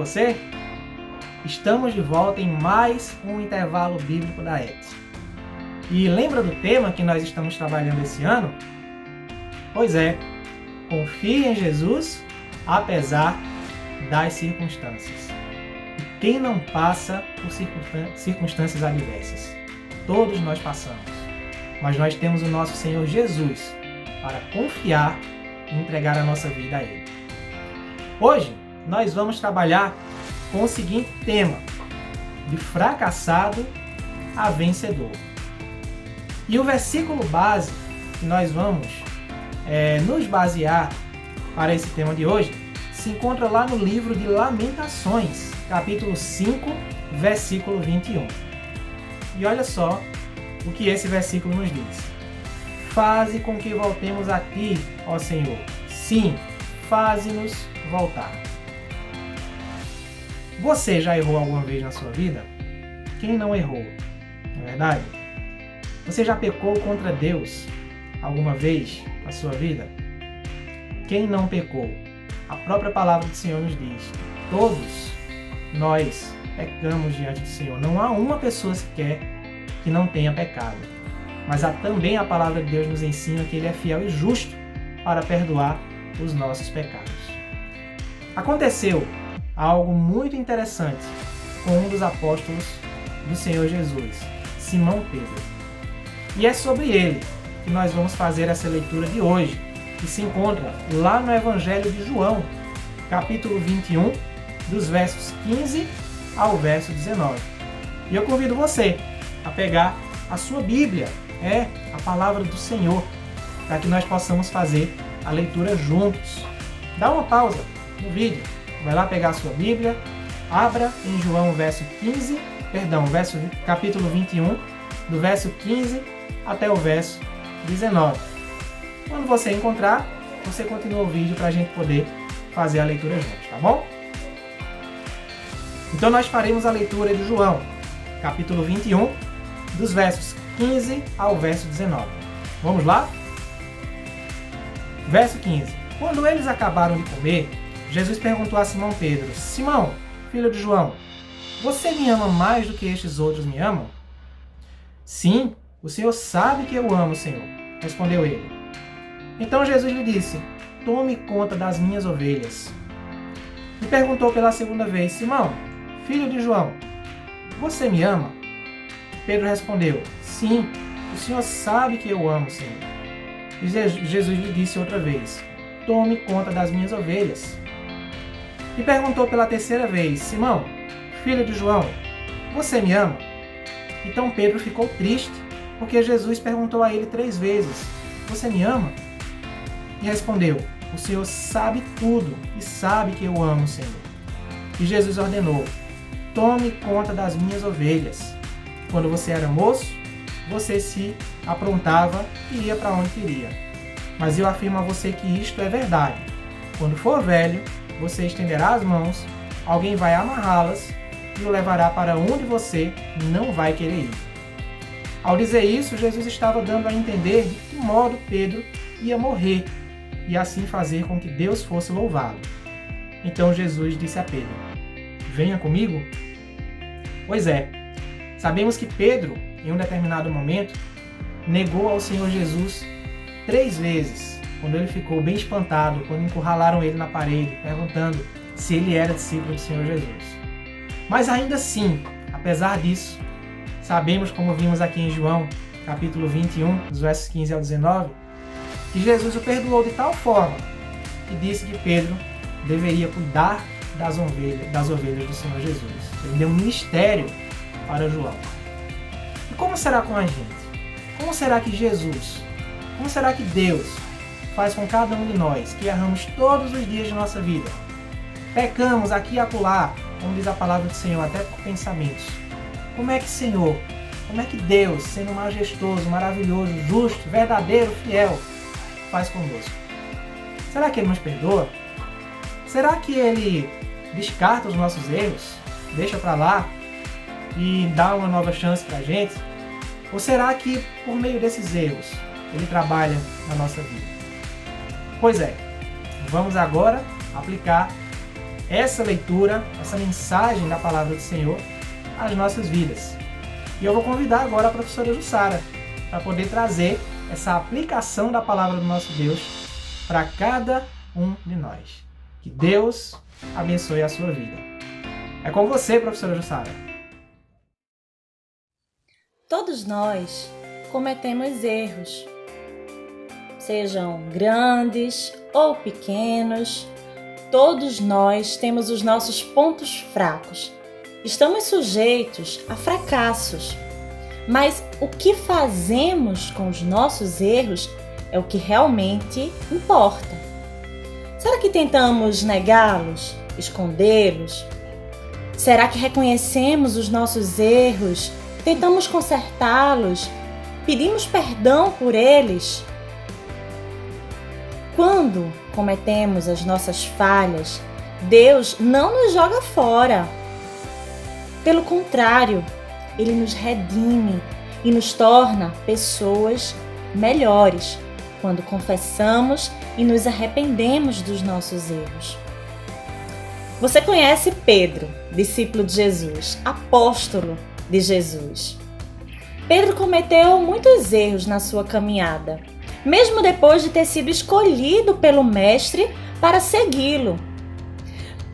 você? Estamos de volta em mais um intervalo bíblico da ETS. E lembra do tema que nós estamos trabalhando esse ano? Pois é, confie em Jesus apesar das circunstâncias. E quem não passa por circunstâncias adversas? Todos nós passamos. Mas nós temos o nosso Senhor Jesus para confiar e entregar a nossa vida a Ele. Hoje nós vamos trabalhar com o seguinte tema: de fracassado a vencedor. E o versículo base que nós vamos nos basear para esse tema de hoje se encontra lá no livro de Lamentações, capítulo 5, versículo 21. E olha só o que esse versículo nos diz: faze com que voltemos a ti, ó Senhor. Sim, faze-nos voltar. Você já errou alguma vez na sua vida? Quem não errou? Não é verdade? Você já pecou contra Deus alguma vez na sua vida? Quem não pecou? A própria palavra do Senhor nos diz: todos nós pecamos diante do Senhor. Não há uma pessoa sequer que não tenha pecado. Mas também a palavra de Deus nos ensina que Ele é fiel e justo para perdoar os nossos pecados. Aconteceu algo muito interessante com um dos apóstolos do Senhor Jesus, Simão Pedro. E é sobre ele que nós vamos fazer essa leitura de hoje, que se encontra lá no Evangelho de João, capítulo 21, dos versos 15 ao verso 19. E eu convido você a pegar a sua Bíblia, a palavra do Senhor, para que nós possamos fazer a leitura juntos. Dá uma pausa no vídeo, vai lá pegar a sua Bíblia, abra em João capítulo 21, do verso 15 até o verso 19. Quando você encontrar, você continua o vídeo para a gente poder fazer a leitura juntos, tá bom? Então nós faremos a leitura de João, capítulo 21, dos versos 15 ao verso 19. Vamos lá? Verso 15. Quando eles acabaram de comer, Jesus perguntou a Simão Pedro: Simão, filho de João, você me ama mais do que estes outros me amam? Sim, o Senhor sabe que eu amo o Senhor, respondeu ele. Então Jesus lhe disse: tome conta das minhas ovelhas. E perguntou pela segunda vez: Simão, filho de João, você me ama? Pedro respondeu: sim, o Senhor sabe que eu amo o Senhor. E Jesus lhe disse outra vez: tome conta das minhas ovelhas. E perguntou pela terceira vez: Simão, filho de João, você me ama? Então Pedro ficou triste, porque Jesus perguntou a ele 3 vezes: você me ama? E respondeu: o Senhor sabe tudo e sabe que eu amo o Senhor. E Jesus ordenou: tome conta das minhas ovelhas. Quando você era moço, você se aprontava e ia para onde queria. Mas eu afirmo a você que isto é verdade. Quando for velho, você estenderá as mãos, alguém vai amarrá-las e o levará para onde você não vai querer ir. Ao dizer isso, Jesus estava dando a entender de que modo Pedro ia morrer e assim fazer com que Deus fosse louvado. Então Jesus disse a Pedro: venha comigo? Pois é, sabemos que Pedro, em um determinado momento, negou ao Senhor Jesus 3 vezes, quando ele ficou bem espantado, quando encurralaram ele na parede, perguntando se ele era discípulo do Senhor Jesus. Mas ainda assim, apesar disso, sabemos, como vimos aqui em João, capítulo 21, dos versos 15 ao 19, que Jesus o perdoou de tal forma que disse que Pedro deveria cuidar das ovelhas do Senhor Jesus. Ele deu um ministério para João. E como será com a gente? Como será que Jesus, como será que Deus faz com cada um de nós que erramos todos os dias de nossa vida? Pecamos aqui e acolá, como diz a palavra do Senhor, até por pensamentos. Como é que, Senhor, como é que Deus, sendo majestoso, maravilhoso, justo, verdadeiro, fiel, faz conosco? Será que Ele nos perdoa? Será que Ele descarta os nossos erros, deixa para lá e dá uma nova chance para a gente? Ou será que, por meio desses erros, Ele trabalha na nossa vida? Pois é, vamos agora aplicar essa leitura, essa mensagem da palavra do Senhor às nossas vidas. E eu vou convidar agora a professora Jussara para poder trazer essa aplicação da palavra do nosso Deus para cada um de nós. Que Deus abençoe a sua vida. É com você, professora Jussara. Todos nós cometemos erros, sejam grandes ou pequenos. Todos nós temos os nossos pontos fracos. Estamos sujeitos a fracassos. Mas o que fazemos com os nossos erros é o que realmente importa. Será que tentamos negá-los, escondê-los? Será que reconhecemos os nossos erros, tentamos consertá-los, pedimos perdão por eles? Quando cometemos as nossas falhas, Deus não nos joga fora. Pelo contrário, Ele nos redime e nos torna pessoas melhores quando confessamos e nos arrependemos dos nossos erros. Você conhece Pedro, discípulo de Jesus, apóstolo de Jesus. Pedro cometeu muitos erros na sua caminhada, mesmo depois de ter sido escolhido pelo Mestre para segui-lo.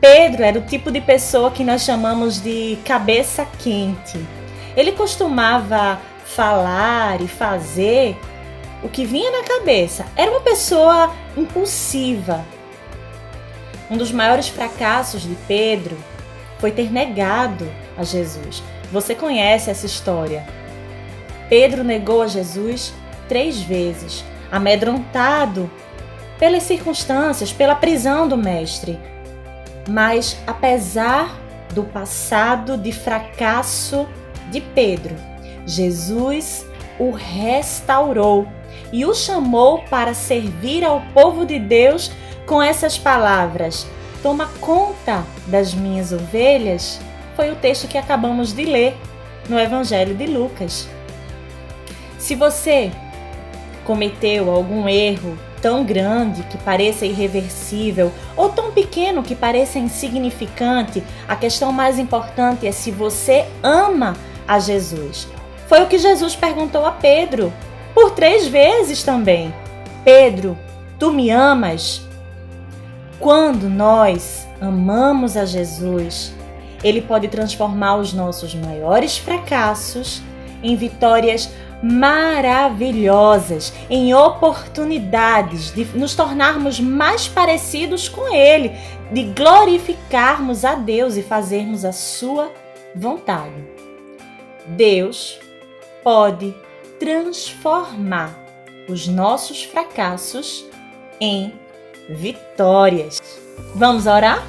Pedro era o tipo de pessoa que nós chamamos de cabeça quente. Ele costumava falar e fazer o que vinha na cabeça. Era uma pessoa impulsiva. Um dos maiores fracassos de Pedro foi ter negado a Jesus. Você conhece essa história. Pedro negou a Jesus 3 vezes, amedrontado pelas circunstâncias, pela prisão do Mestre. Mas, apesar do passado de fracasso de Pedro, Jesus o restaurou e o chamou para servir ao povo de Deus com essas palavras: toma conta das minhas ovelhas. Foi o texto que acabamos de ler no Evangelho de Lucas. Se você cometeu algum erro tão grande que pareça irreversível ou tão pequeno que pareça insignificante, a questão mais importante é se você ama a Jesus. Foi o que Jesus perguntou a Pedro, por 3 vezes também. Pedro, tu me amas? Quando nós amamos a Jesus, Ele pode transformar os nossos maiores fracassos em vitórias maravilhosas, em oportunidades de nos tornarmos mais parecidos com Ele, de glorificarmos a Deus e fazermos a sua vontade. Deus pode transformar os nossos fracassos em vitórias. Vamos orar?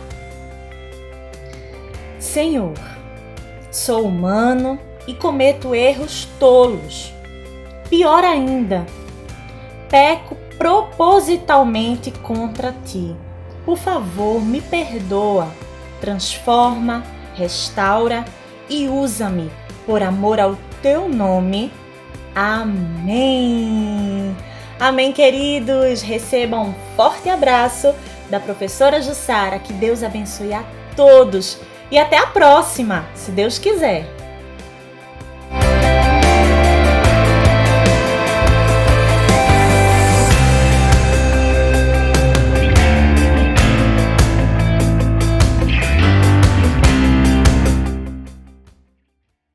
Senhor, sou humano e cometo erros tolos. Pior ainda, peco propositalmente contra Ti. Por favor, me perdoa, transforma, restaura e usa-me por amor ao Teu nome. Amém. Amém, queridos. Recebam um forte abraço da professora Jussara. Que Deus abençoe a todos. E até a próxima, se Deus quiser.